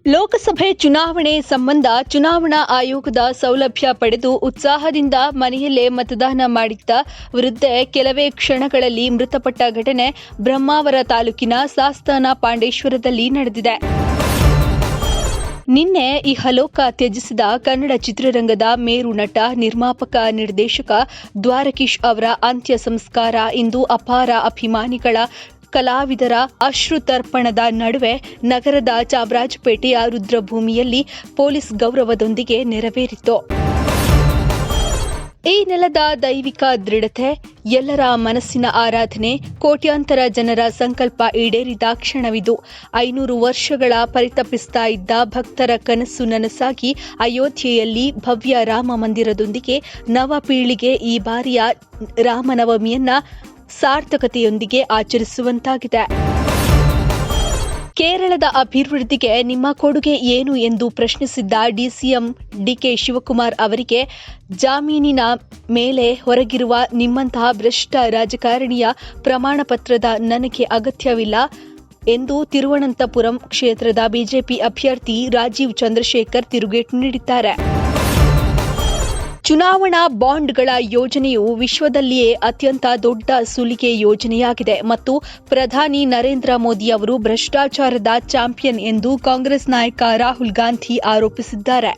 ಲೋಕಸಭೆ ಚುನಾವಣೆ ಸಂಬಂಧ ಚುನಾವಣಾ ಆಯೋಗದ ಸೌಲಭ್ಯ ಪಡೆದು ಉತ್ಸಾಹದಿಂದ ಮನೆಯಲ್ಲೇ ಮತದಾನ ಮಾಡಿದ್ದ ವೃದ್ಧೆ ಕೆಲವೇ ಕ್ಷಣಗಳಲ್ಲಿ ಮೃತಪಟ್ಟ ಘಟನೆ ಬ್ರಹ್ಮಾವರ ತಾಲೂಕಿನ ಸಾಸ್ತಾನ ಪಾಂಡೇಶ್ವರದಲ್ಲಿ ನಡೆದಿದೆ. ನಿನ್ನೆ ಇಹಲೋಕ ತ್ಯಜಿಸಿದ ಕನ್ನಡ ಚಿತ್ರರಂಗದ ಮೇರು ನಟ, ನಿರ್ಮಾಪಕ, ನಿರ್ದೇಶಕ ದ್ವಾರಕೀಶ್ ಅವರ ಅಂತ್ಯ ಸಂಸ್ಕಾರ ಇಂದು ಅಪಾರ ಅಭಿಮಾನಿಗಳ, ಕಲಾವಿದರ ಅಶ್ರುತರ್ಪಣದ ನಡುವೆ ನಗರದ ಚಾಮರಾಜಪೇಟೆಯ ರುದ್ರಭೂಮಿಯಲ್ಲಿ ಪೊಲೀಸ್ ಗೌರವದೊಂದಿಗೆ ನೆರವೇರಿತು. ಈ ನೆಲದ ದೈವಿಕ ದೃಢತೆ, ಎಲ್ಲರ ಮನಸ್ಸಿನ ಆರಾಧನೆ, ಕೋಟ್ಯಾಂತರ ಜನರ ಸಂಕಲ್ಪ ಈಡೇರಿದ ಕ್ಷಣವಿದು. 500 ವರ್ಷಗಳ ಪರಿತಪಿಸ್ತಾ ಇದ್ದ ಭಕ್ತರ ಕನಸು ನನಸಾಗಿ ಅಯೋಧ್ಯೆಯಲ್ಲಿ ಭವ್ಯ ರಾಮ ಮಂದಿರದೊಂದಿಗೆ ನವ ಪೀಳಿಗೆ ಈ ಬಾರಿಯ ರಾಮನವಮಿಯನ್ನ ಸಾರ್ಥಕತೆಯೊಂದಿಗೆ ಆಚರಿಸುವಂತಾಗಿದೆ. ಕೇರಳದ ಅಭಿವೃದ್ಧಿಗೆ ನಿಮ್ಮ ಕೊಡುಗೆ ಏನು ಎಂದು ಪ್ರಶ್ನಿಸಿದ್ದ ಡಿಸಿಎಂ ಡಿಕೆ ಶಿವಕುಮಾರ್ ಅವರಿಗೆ ಜಾಮೀನಿನ ಮೇಲೆ ಹೊರಗಿರುವ ನಿಮ್ಮಂತಹ ಭ್ರಷ್ಟ ರಾಜಕಾರಣಿಯ ಪ್ರಮಾಣ ಪತ್ರದ ನನಗೆ ಅಗತ್ಯವಿಲ್ಲ ಎಂದು ತಿರುವನಂತಪುರಂ ಕ್ಷೇತ್ರದ ಬಿಜೆಪಿ ಅಭ್ಯರ್ಥಿ ರಾಜೀವ್ ಚಂದ್ರಶೇಖರ್ ತಿರುಗೇಟು ನೀಡಿದ್ದಾರೆ. ಚುನಾವಣಾ ಬಾಂಡ್ಗಳ ಯೋಜನೆಯು ವಿಶ್ವದಲ್ಲಿಯೇ ಅತ್ಯಂತ ದೊಡ್ಡ ಸುಲಿಗೆ ಯೋಜನೆಯಾಗಿದೆ ಮತ್ತು ಪ್ರಧಾನಿ ನರೇಂದ್ರ ಮೋದಿ ಅವರು ಭ್ರಷ್ಟಾಚಾರದ ಚಾಂಪಿಯನ್ ಎಂದು ಕಾಂಗ್ರೆಸ್ ನಾಯಕ ರಾಹುಲ್ ಗಾಂಧಿ ಆರೋಪಿಸಿದ್ದಾರೆ.